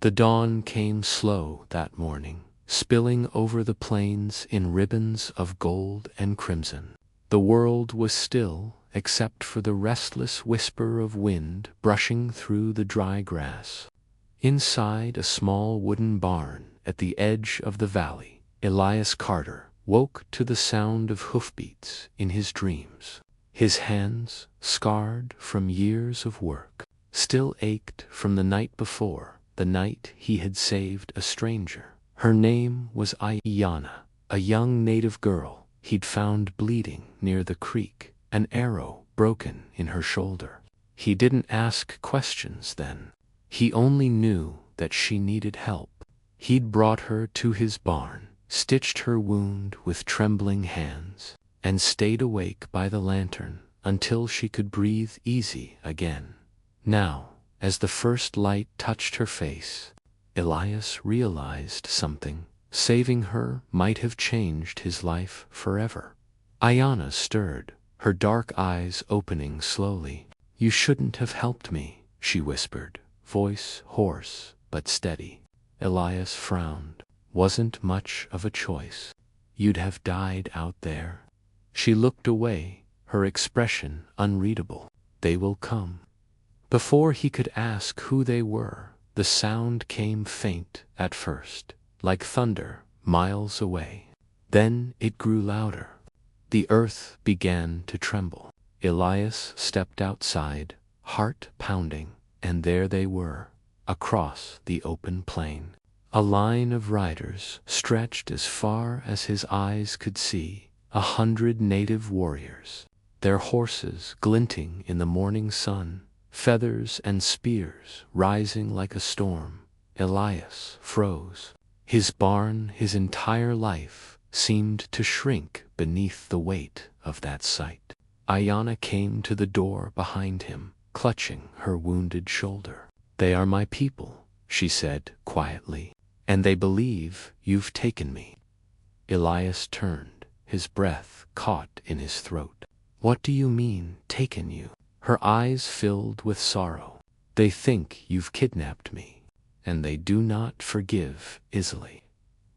The dawn came slow that morning, spilling over the plains in ribbons of gold and crimson. The world was still, except for the restless whisper of wind brushing through the dry grass. Inside a small wooden barn at the edge of the valley, Elias Carter woke to the sound of hoofbeats in his dreams. His hands, scarred from years of work, still ached from the night before, the night he had saved a stranger. Her name was Ayanna, a young native girl he'd found bleeding near the creek, an arrow broken in her shoulder. He didn't ask questions then. He only knew that she needed help. He'd brought her to his barn, stitched her wound with trembling hands, and stayed awake by the lantern until she could breathe easy again. Now, as the first light touched her face, Elias realized something. Saving her might have changed his life forever. Ayanna stirred, her dark eyes opening slowly. "You shouldn't have helped me," she whispered, voice hoarse but steady. Elias frowned. "Wasn't much of a choice. You'd have died out there." She looked away, her expression unreadable. "They will come." Before he could ask who they were, the sound came faint at first, like thunder miles away. Then it grew louder. The earth began to tremble. Elias stepped outside, heart pounding, and there they were, across the open plain. A line of riders stretched as far as his eyes could see, 100 native warriors, their horses glinting in the morning sun, feathers and spears rising like a storm. Elias froze. His barn, his entire life, seemed to shrink beneath the weight of that sight. Ayanna came to the door behind him, clutching her wounded shoulder. "They are my people," she said quietly, "and they believe you've taken me." Elias turned, his breath caught in his throat. "What do you mean, taken you?" Her eyes filled with sorrow. "They think you've kidnapped me, and they do not forgive easily."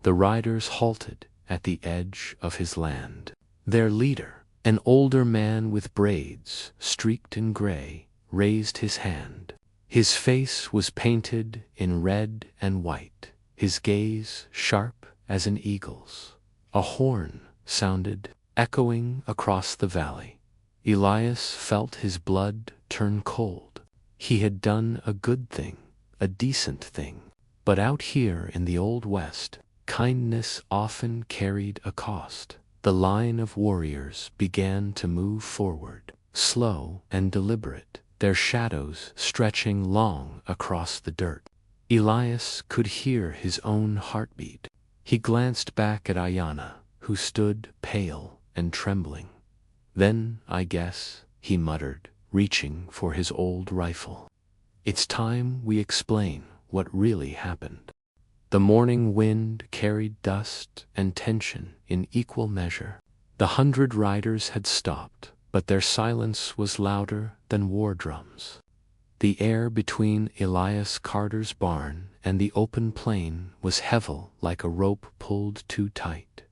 The riders halted at the edge of his land. Their leader, an older man with braids streaked in gray, raised his hand. His face was painted in red and white, his gaze sharp as an eagle's. A horn sounded, echoing across the valley. Elias felt his blood turn cold. He had done a good thing, a decent thing. But out here in the Old West, kindness often carried a cost. The line of warriors began to move forward, slow and deliberate, their shadows stretching long across the dirt. Elias could hear his own heartbeat. He glanced back at Ayanna, who stood pale and trembling. "Then, I guess," he muttered, reaching for his old rifle. "It's time we explain what really happened." The morning wind carried dust and tension in equal measure. The 100 riders had stopped, but their silence was louder than war drums. The air between Elias Carter's barn and the open plain was heavy like a rope pulled too tight.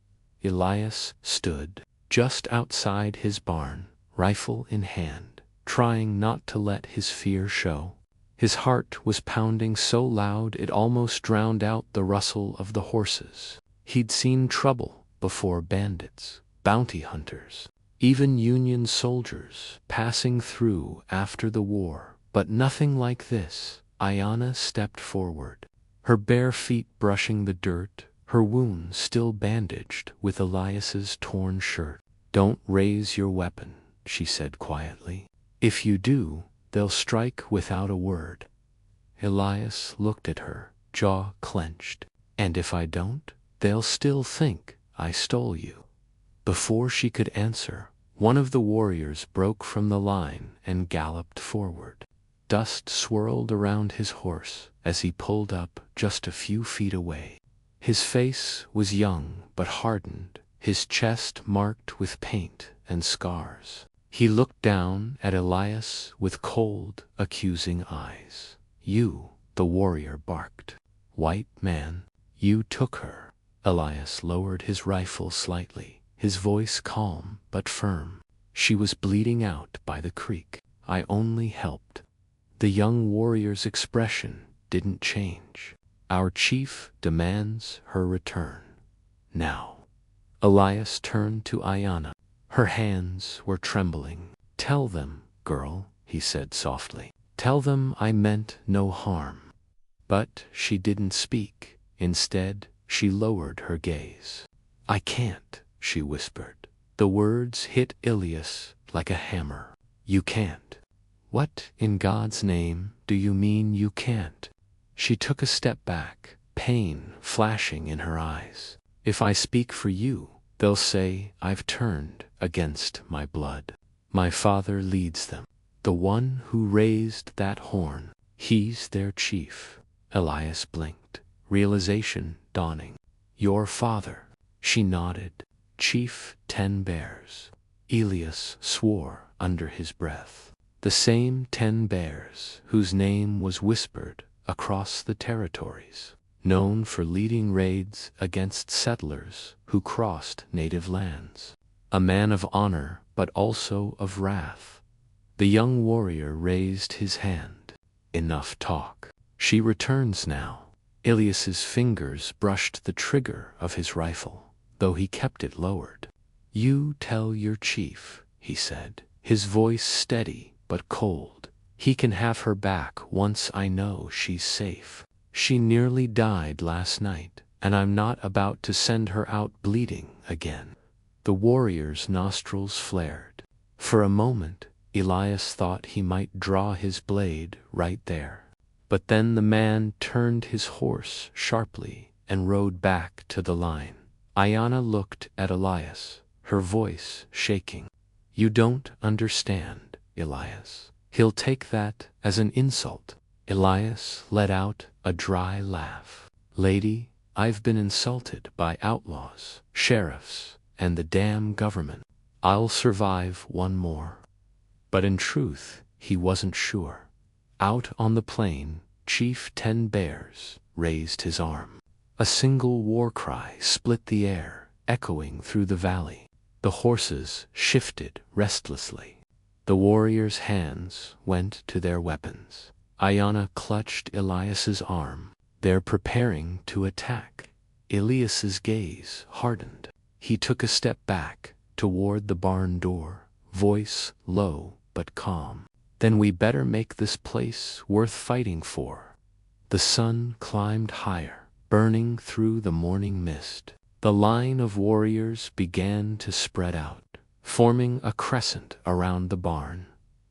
Elias stood just outside his barn, rifle in hand, trying not to let his fear show. His heart was pounding so loud it almost drowned out the rustle of the horses. He'd seen trouble before: bandits, bounty hunters, even Union soldiers passing through after the war, but nothing like this. Ayanna stepped forward, her bare feet brushing the dirt, her wound still bandaged with Elias's torn shirt. "Don't raise your weapon," she said quietly. "If you do, they'll strike without a word." Elias looked at her, jaw clenched. "And if I don't, they'll still think I stole you." Before she could answer, one of the warriors broke from the line and galloped forward. Dust swirled around his horse as he pulled up just a few feet away. His face was young but hardened, his chest marked with paint and scars. He looked down at Elias with cold, accusing eyes. "You," the warrior barked. White man, you took her. Elias lowered his rifle slightly, his voice calm but firm. She was bleeding out by the creek. I only helped. The young warrior's expression didn't change. Our chief demands her return. Now. Elias turned to Ayanna. Her hands were trembling. Tell them, girl, he said softly. Tell them I meant no harm. But she didn't speak. Instead, she lowered her gaze. I can't, she whispered. The words hit Elias like a hammer. You can't. What in God's name do you mean you can't? She took a step back, pain flashing in her eyes. If I speak for you, they'll say I've turned against my blood. My father leads them. The one who raised that horn, he's their chief. Elias blinked, realization dawning. Your father. She nodded. Chief 10 Bears. Elias swore under his breath. The same 10 Bears whose name was whispered across the territories, known for leading raids against settlers who crossed native lands. A man of honor, but also of wrath. The young warrior raised his hand. Enough talk. She returns now. Elias's fingers brushed the trigger of his rifle, though he kept it lowered. You tell your chief, he said, his voice steady but cold. He can have her back once I know she's safe. She nearly died last night, and I'm not about to send her out bleeding again. The warrior's nostrils flared. For a moment, Elias thought he might draw his blade right there. But then the man turned his horse sharply and rode back to the line. Ayanna looked at Elias, her voice shaking. You don't understand, Elias. He'll take that as an insult. Elias let out a dry laugh. Lady, I've been insulted by outlaws, sheriffs, and the damn government. I'll survive one more. But in truth, he wasn't sure. Out on the plain, Chief 10 Bears raised his arm. A single war cry split the air, echoing through the valley. The horses shifted restlessly. The warriors' hands went to their weapons. Ayanna clutched Elias's arm. They're preparing to attack. Elias's gaze hardened. He took a step back toward the barn door, voice low but calm. Then we better make this place worth fighting for. The sun climbed higher, burning through the morning mist. The line of warriors began to spread out, forming a crescent around the barn.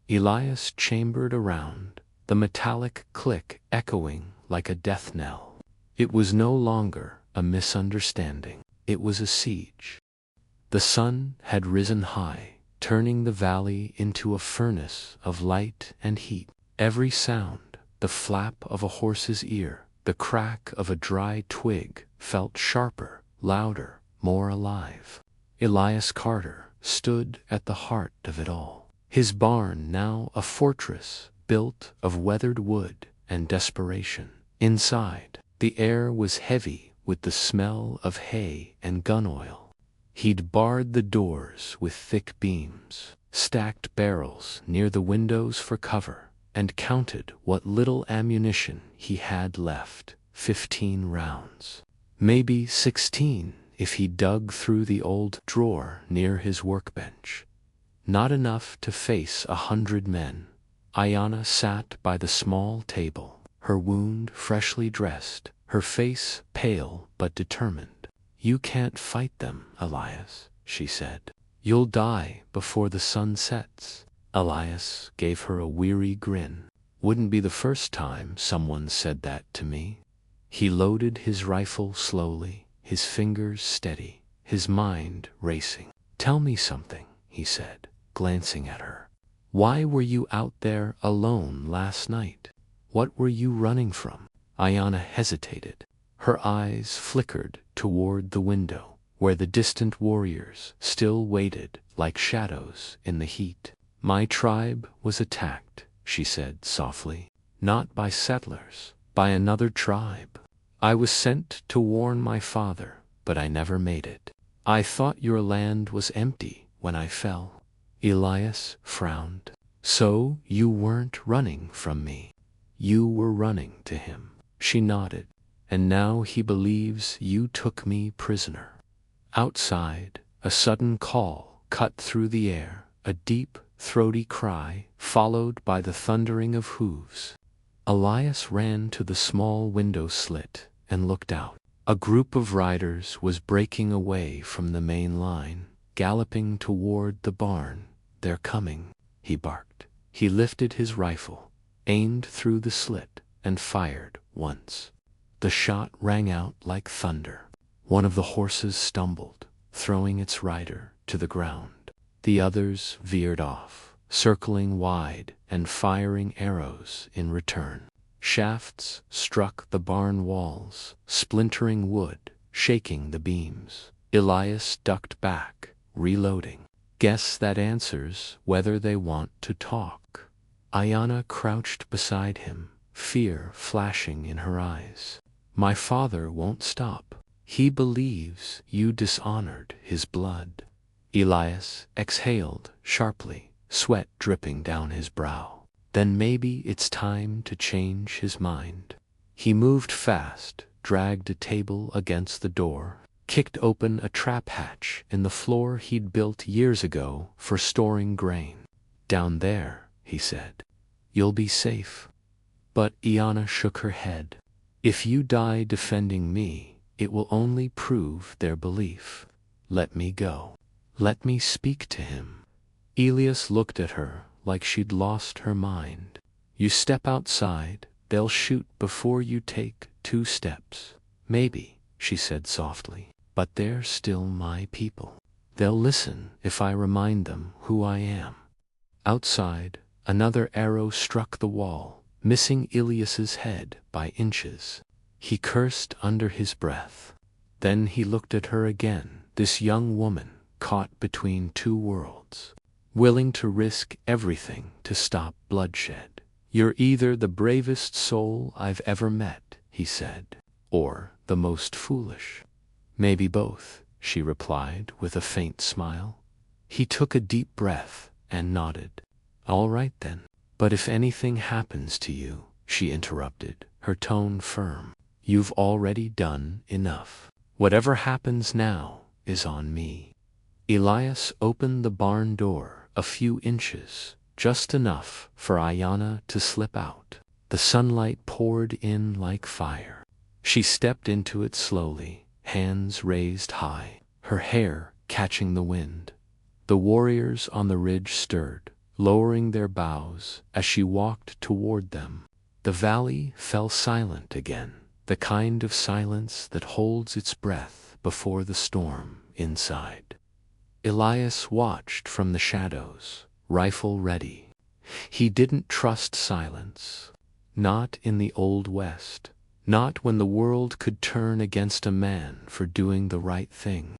Elias chambered around, the metallic click echoing like a death knell. It was no longer a misunderstanding. It was a siege. The sun had risen high, turning the valley into a furnace of light and heat. Every sound, the flap of a horse's ear, the crack of a dry twig, felt sharper, louder, more alive. Elias Carter stood at the heart of it all. His barn now a fortress built of weathered wood and desperation. Inside, the air was heavy with the smell of hay and gun oil. He'd barred the doors with thick beams, stacked barrels near the windows for cover, and counted what little ammunition he had left. 15 rounds. Maybe 16 if he dug through the old drawer near his workbench. Not enough to face 100 men. Ayanna sat by the small table, her wound freshly dressed, her face pale but determined. You can't fight them, Elias, she said. You'll die before the sun sets. Elias gave her a weary grin. Wouldn't be the first time someone said that to me. He loaded his rifle slowly, his fingers steady, his mind racing. Tell me something, he said, glancing at her. Why were you out there alone last night? What were you running from? Ayanna hesitated. Her eyes flickered toward the window, where the distant warriors still waited like shadows in the heat. My tribe was attacked, she said softly. Not by settlers, by another tribe. I was sent to warn my father, but I never made it. I thought your land was empty when I fell." Elias frowned. "So you weren't running from me. You were running to him." She nodded. "And now he believes you took me prisoner." Outside, a sudden call cut through the air, a deep, throaty cry, followed by the thundering of hooves. Elias ran to the small window slit and looked out. A group of riders was breaking away from the main line, galloping toward the barn. "They're coming," he barked. He lifted his rifle, aimed through the slit, and fired once. The shot rang out like thunder. One of the horses stumbled, throwing its rider to the ground. The others veered off, circling wide and firing arrows in return. Shafts struck the barn walls, splintering wood, shaking the beams. Elias ducked back, reloading. "Guess that answers whether they want to talk." Ayanna crouched beside him, fear flashing in her eyes. "My father won't stop. He believes you dishonored his blood." Elias exhaled sharply, sweat dripping down his brow. "Then maybe it's time to change his mind." He moved fast, dragged a table against the door, kicked open a trap hatch in the floor he'd built years ago for storing grain. "Down there," he said. "You'll be safe." But Ayanna shook her head. "If you die defending me, it will only prove their belief. Let me go. Let me speak to him." Elias looked at her like she'd lost her mind. "You step outside, they'll shoot before you take 2 steps. Maybe," she said softly, "but they're still my people. They'll listen if I remind them who I am." Outside, another arrow struck the wall, missing Elias's head by inches. He cursed under his breath. Then he looked at her again, this young woman caught between 2 worlds, willing to risk everything to stop bloodshed. "You're either the bravest soul I've ever met," he said, "or the most foolish." "Maybe both," she replied with a faint smile. He took a deep breath and nodded. "All right then. But if anything happens to you," she interrupted, her tone firm, "you've already done enough. Whatever happens now is on me." Elias opened the barn door a few inches, just enough for Ayanna to slip out. The sunlight poured in like fire. She stepped into it slowly, hands raised high, her hair catching the wind. The warriors on the ridge stirred, lowering their bows as she walked toward them. The valley fell silent again, the kind of silence that holds its breath before the storm inside. Elias watched from the shadows, rifle ready. He didn't trust silence. Not in the Old West. Not when the world could turn against a man for doing the right thing.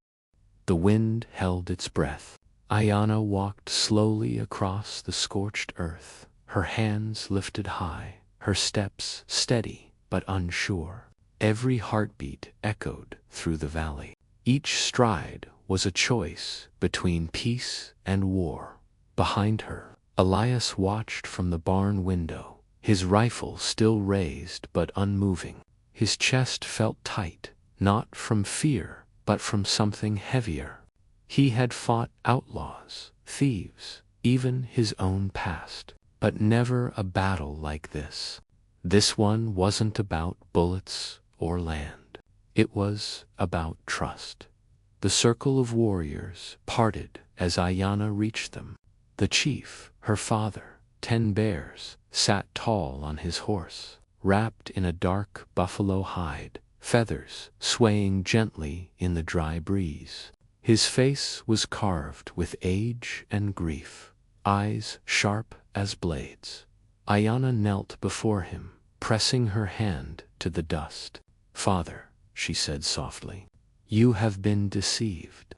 The wind held its breath. Ayanna walked slowly across the scorched earth, her hands lifted high, her steps steady but unsure. Every heartbeat echoed through the valley. Each stride was a choice between peace and war. Behind her, Elias watched from the barn window, his rifle still raised but unmoving. His chest felt tight, not from fear, but from something heavier. He had fought outlaws, thieves, even his own past, but never a battle like this. This one wasn't about bullets or land. It was about trust. The circle of warriors parted as Ayanna reached them. The chief, her father, 10 Bears, sat tall on his horse, wrapped in a dark buffalo hide, feathers swaying gently in the dry breeze. His face was carved with age and grief, eyes sharp as blades. Ayanna knelt before him, pressing her hand to the dust. "Father," she said softly, "you have been deceived."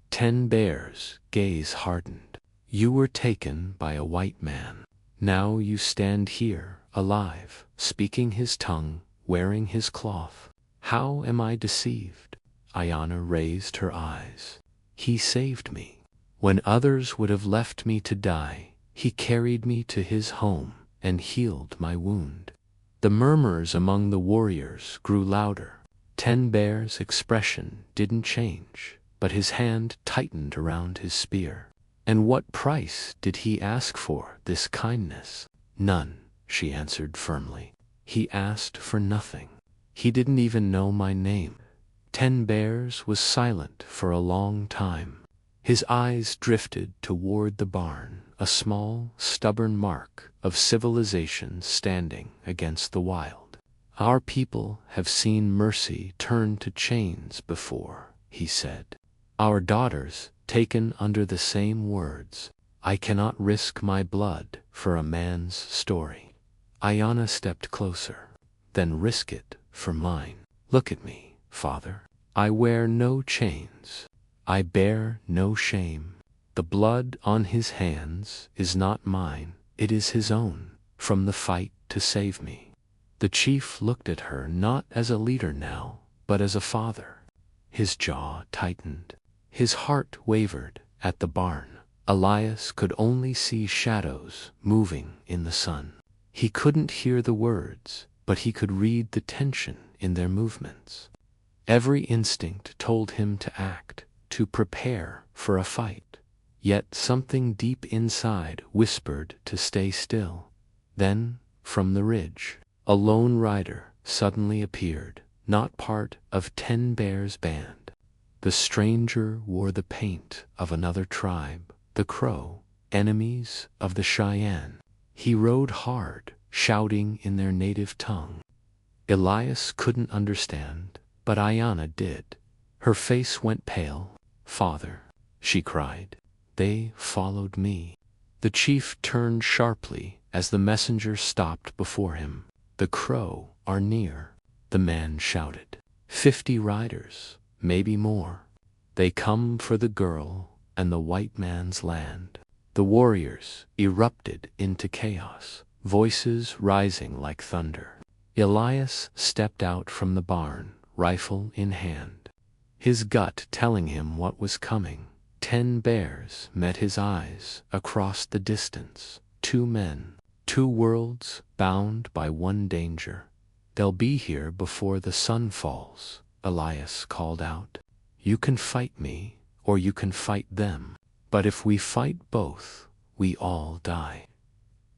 10 Bears' gaze hardened. "You were taken by a white man. Now you stand here, alive, speaking his tongue, wearing his cloth. How am I deceived? Ayana raised her eyes. He saved me. When others would have left me to die, he carried me to his home and healed my wound. The murmurs among the warriors grew louder. Ten Bear's expression didn't change, but his hand tightened around his spear. And what price did he ask for this kindness? None, she answered firmly. He asked for nothing. He didn't even know my name. Ten Bears was silent for a long time. His eyes drifted toward the barn, a small, stubborn mark of civilization standing against the wild. Our people have seen mercy turn to chains before, he said. Our daughters taken under the same words. I cannot risk my blood for a man's story. Ayana stepped closer. Then risk it for mine. Look at me, father. I wear no chains. I bear no shame. The blood on his hands is not mine, it is his own, from the fight to save me. The chief looked at her not as a leader now, but as a father. His jaw tightened. His heart wavered at the barn. Elias could only see shadows moving in the sun. He couldn't hear the words, but he could read the tension in their movements. Every instinct told him to act, to prepare for a fight. Yet something deep inside whispered to stay still. Then, from the ridge, a lone rider suddenly appeared, not part of Ten Bear's band. The stranger wore the paint of another tribe, the Crow, enemies of the Cheyenne. He rode hard, shouting in their native tongue. Elias couldn't understand, but Ayana did. Her face went pale. Father, she cried. They followed me. The chief turned sharply as the messenger stopped before him. The Crow are near, the man shouted. 50 riders, maybe more. They come for the girl and the white man's land. The warriors erupted into chaos, voices rising like thunder. Elias stepped out from the barn, rifle in hand, his gut telling him what was coming. 10 Bears met his eyes across the distance. 2 men, 2 worlds bound by one danger. They'll be here before the sun falls, Elias called out. You can fight me, or you can fight them. But if we fight both, we all die.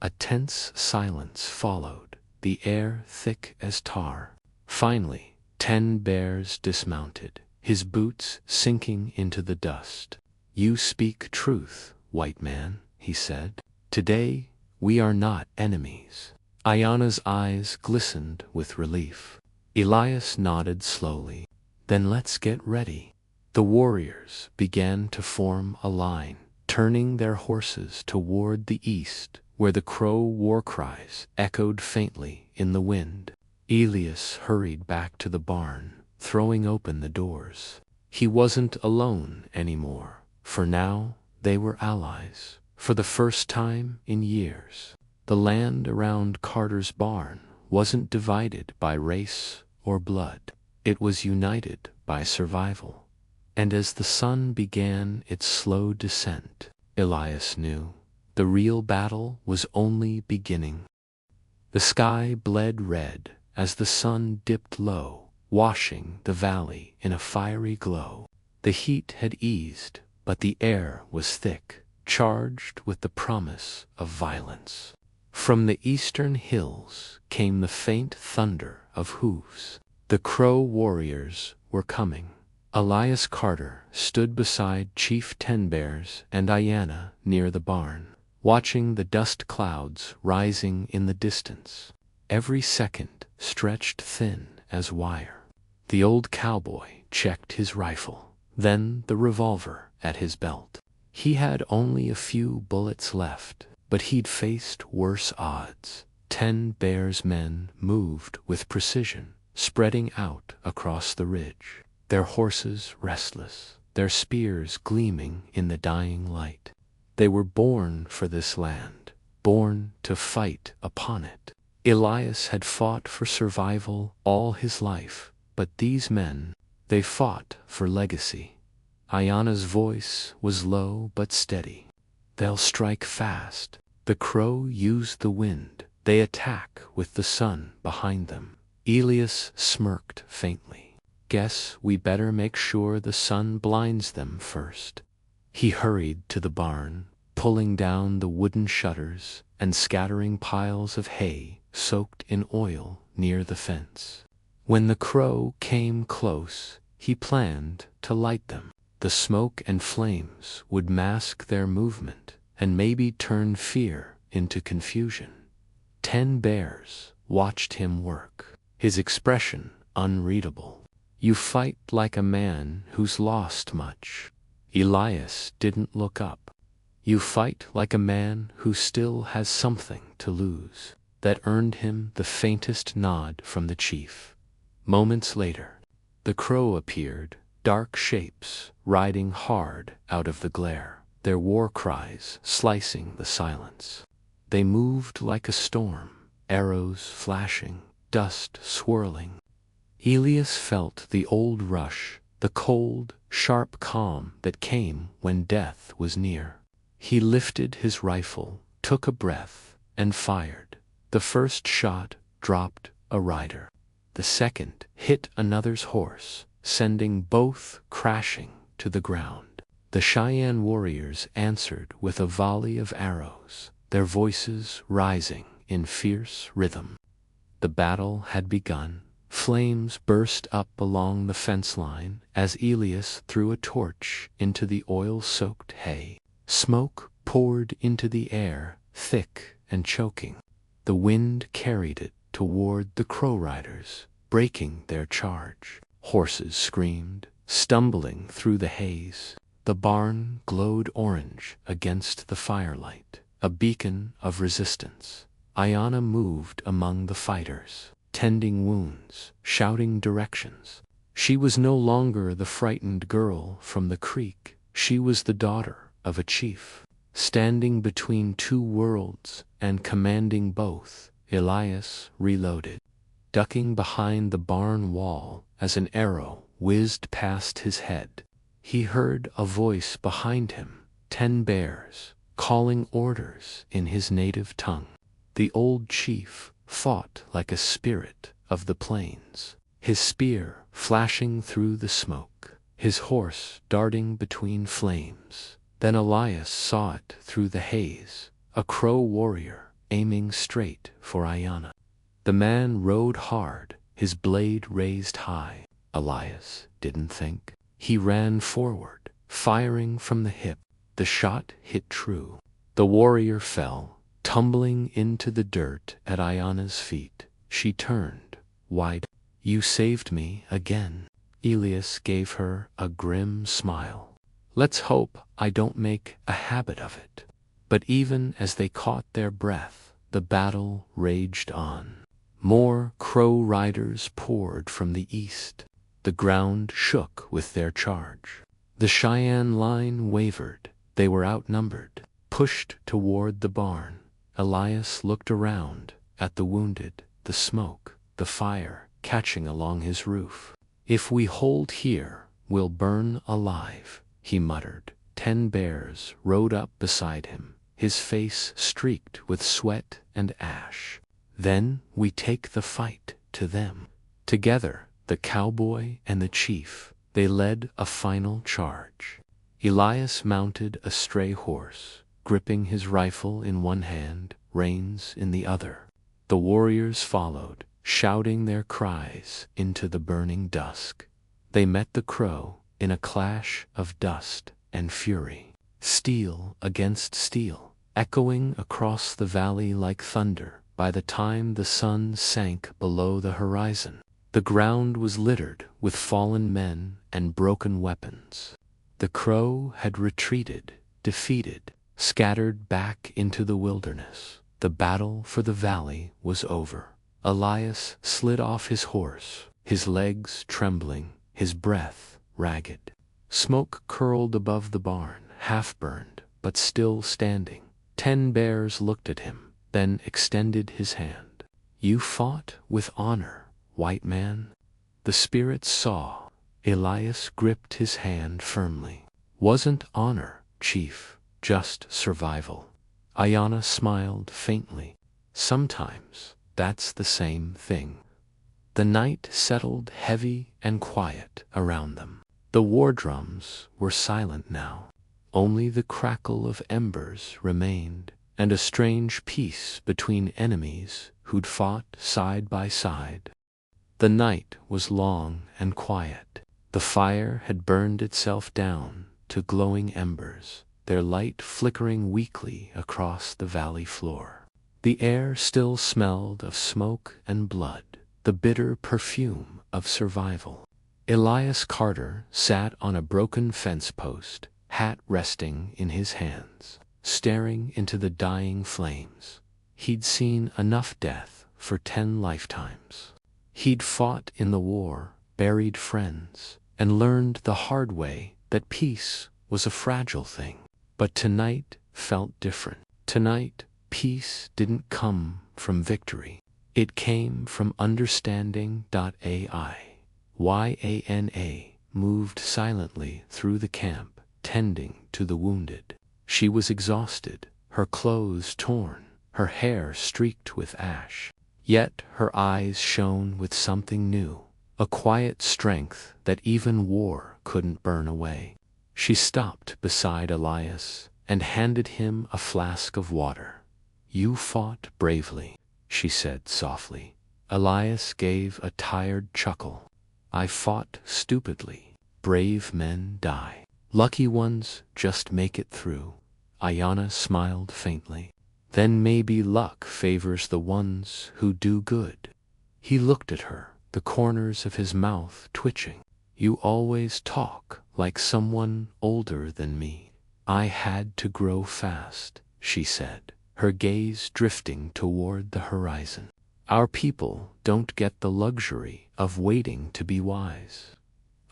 A tense silence followed, the air thick as tar. Finally, 10 Bears dismounted, his boots sinking into the dust. You speak truth, white man, he said. Today, we are not enemies. Ayana's eyes glistened with relief. Elias nodded slowly. Then let's get ready. The warriors began to form a line, turning their horses toward the east, where the Crow war cries echoed faintly in the wind. Elias hurried back to the barn, throwing open the doors. He wasn't alone anymore, for now they were allies. For the first time in years, the land around Carter's barn wasn't divided by race or blood. It was united by survival. And as the sun began its slow descent, Elias knew the real battle was only beginning. The sky bled red as the sun dipped low, washing the valley in a fiery glow. The heat had eased, but the air was thick, charged with the promise of violence. From the eastern hills came the faint thunder of hooves. The Crow warriors were coming. Elias Carter stood beside Chief 10 Bears and Ayana near the barn, watching the dust clouds rising in the distance. Every second stretched thin as wire. The old cowboy checked his rifle, then the revolver at his belt. He had only a few bullets left, but he'd faced worse odds. 10 Bears' men moved with precision, spreading out across the ridge, their horses restless, their spears gleaming in the dying light. They were born for this land, born to fight upon it. Elias had fought for survival all his life, But these men, they fought for legacy. Ayana's voice was low but steady. They'll strike fast. The crow used the wind. They attack with the sun behind them. Elias smirked faintly. Guess we better make sure the sun blinds them first. He hurried to the barn, pulling down the wooden shutters and scattering piles of hay soaked in oil near the fence. When the crow came close, he planned to light them. The smoke and flames would mask their movement and maybe turn fear into confusion. 10 bears watched him work, his expression unreadable. You fight like a man who's lost much. Elias didn't look up. You fight like a man who still has something to lose. That earned him the faintest nod from the chief. Moments later, the crow appeared, dark shapes riding hard out of the glare, their war cries slicing the silence. They moved like a storm, arrows flashing, dust swirling. Elias felt the old rush, the cold, sharp calm that came when death was near. He lifted his rifle, took a breath, and fired. The first shot dropped a rider. The second hit another's horse, sending both crashing to the ground. The Cheyenne warriors answered with a volley of arrows, their voices rising in fierce rhythm. The battle had begun. Flames burst up along the fence line as Elias threw a torch into the oil-soaked hay. Smoke poured into the air, thick and choking. The wind carried it toward the crow riders, breaking their charge. Horses screamed, stumbling through the haze. The barn glowed orange against the firelight, a beacon of resistance. Ayana moved among the fighters, tending wounds, shouting directions. She was no longer the frightened girl from the creek. She was the daughter of a chief. Standing between two worlds and commanding both, Elias reloaded, ducking behind the barn wall as an arrow whizzed past his head. He heard a voice behind him, 10 bears, calling orders in his native tongue. The old chief fought like a spirit of the plains, his spear flashing through the smoke, his horse darting between flames. Then Elias saw it through the haze, a crow warrior aiming straight for Ayana. The man rode hard, his blade raised high. Elias didn't think. He ran forward, firing from the hip. The shot hit true. The warrior fell, tumbling into the dirt at Ayana's feet. She turned, wide. "You saved me again." Elias gave her a grim smile. "Let's hope I don't make a habit of it." But even as they caught their breath, the battle raged on. More crow riders poured from the east. The ground shook with their charge. The Cheyenne line wavered. They were outnumbered, pushed toward the barn. Elias looked around at the wounded, the smoke, the fire catching along his roof. "If we hold here, we'll burn alive," he muttered. 10 bears rode up beside him, his face streaked with sweat and ash. "Then we take the fight to them." Together, the cowboy and the chief, they led a final charge. Elias mounted a stray horse, gripping his rifle in one hand, reins in the other. The warriors followed, shouting their cries into the burning dusk. They met the crow in a clash of dust and fury, steel against steel, echoing across the valley like thunder. By the time the sun sank below the horizon, the ground was littered with fallen men and broken weapons. The crow had retreated, defeated, scattered back into the wilderness. The battle for the valley was over. Elias slid off his horse, his legs trembling, his breath ragged. Smoke curled above the barn, half-burned, but still standing. 10 bears looked at him, then extended his hand. "You fought with honor, white man." The spirits saw. Elias gripped his hand firmly. Wasn't honor, chief, just survival. Ayana smiled faintly. Sometimes that's the same thing. The night settled heavy and quiet around them. The war drums were silent now. Only the crackle of embers remained, and a strange peace between enemies who'd fought side by side. The night was long and quiet. The fire had burned itself down to glowing embers, their light flickering weakly across the valley floor. The air still smelled of smoke and blood, the bitter perfume of survival. Elias Carter sat on a broken fence post, hat resting in his hands, staring into the dying flames. He'd seen enough death for 10 lifetimes. He'd fought in the war, buried friends, and learned the hard way that peace was a fragile thing. But tonight felt different. Tonight, peace didn't come from victory. It came from understanding. Yana moved silently through the camp, tending to the wounded. She was exhausted, her clothes torn, her hair streaked with ash. Yet her eyes shone with something new, a quiet strength that even war couldn't burn away. She stopped beside Elias and handed him a flask of water. "You fought bravely," she said softly. Elias gave a tired chuckle. "I fought stupidly. Brave men die. Lucky ones just make it through." Ayana smiled faintly. "Then maybe luck favors the ones who do good." He looked at her, the corners of his mouth twitching. "You always talk like someone older than me." "I had to grow fast," she said, her gaze drifting toward the horizon. "Our people don't get the luxury of waiting to be wise."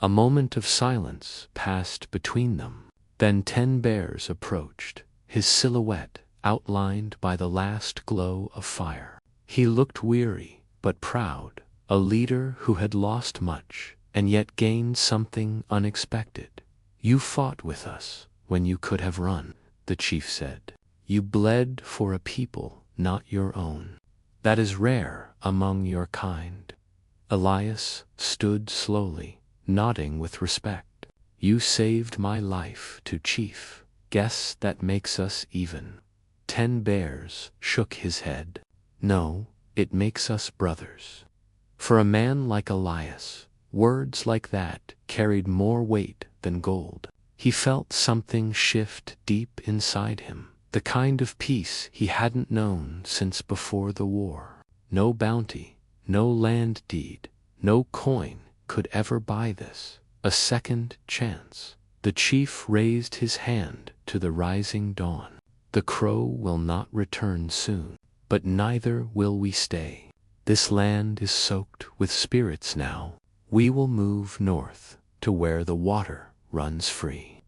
A moment of silence passed between them. Then 10 Bears approached, his silhouette outlined by the last glow of fire. He looked weary but proud, a leader who had lost much and yet gained something unexpected. "You fought with us when you could have run," the chief said. "You bled for a people not your own. That is rare among your kind." Elias stood slowly, nodding with respect. "You saved my life to chief. Guess that makes us even." 10 Bears shook his head. "No, it makes us brothers." For a man like Elias, words like that carried more weight than gold. He felt something shift deep inside him, the kind of peace he hadn't known since before the war. No bounty, no land deed, no coin could ever buy this. A second chance. The chief raised his hand to the rising dawn. "The crow will not return soon, but neither will we stay. This land is soaked with spirits now. We will move north to where the water runs free."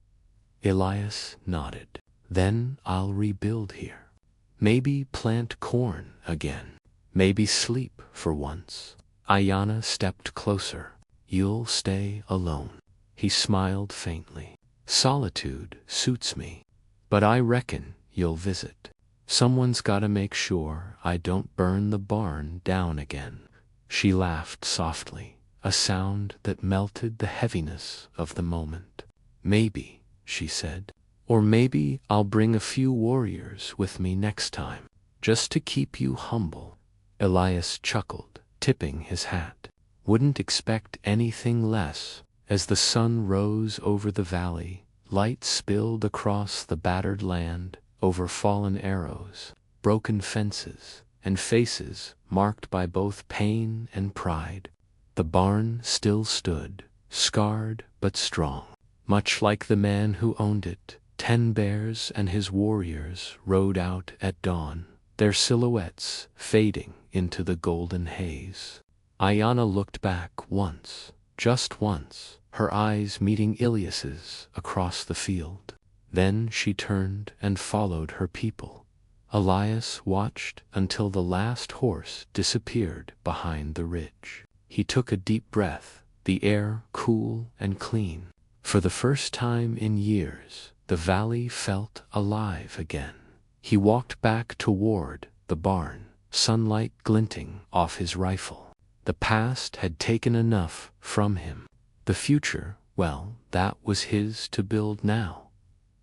Elias nodded. "Then I'll rebuild here. Maybe plant corn again. Maybe sleep for once." Ayana stepped closer. "You'll stay alone." He smiled faintly. "Solitude suits me. But I reckon you'll visit. Someone's gotta make sure I don't burn the barn down again." She laughed softly, a sound that melted the heaviness of the moment. "Maybe," she said. "Or maybe I'll bring a few warriors with me next time, just to keep you humble." Elias chuckled, tipping his hat. "Wouldn't expect anything less." As the sun rose over the valley, light spilled across the battered land, over fallen arrows, broken fences, and faces marked by both pain and pride. The barn still stood, scarred but strong. Much like the man who owned it, 10 Bears and his warriors rode out at dawn, their silhouettes fading into the golden haze. Ayana looked back once, just once, her eyes meeting Ilias's across the field. Then she turned and followed her people. Elias watched until the last horse disappeared behind the ridge. He took a deep breath, the air cool and clean. For the first time in years, the valley felt alive again. He walked back toward the barn, sunlight glinting off his rifle. The past had taken enough from him. The future, well, that was his to build now.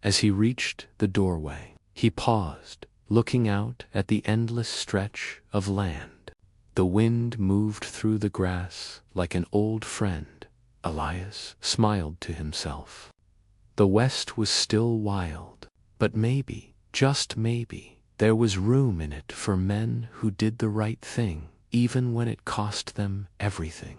As he reached the doorway, he paused, looking out at the endless stretch of land. The wind moved through the grass like an old friend. Elias smiled to himself. The west was still wild, but maybe, just maybe, there was room in it for men who did the right thing, even when it cost them everything.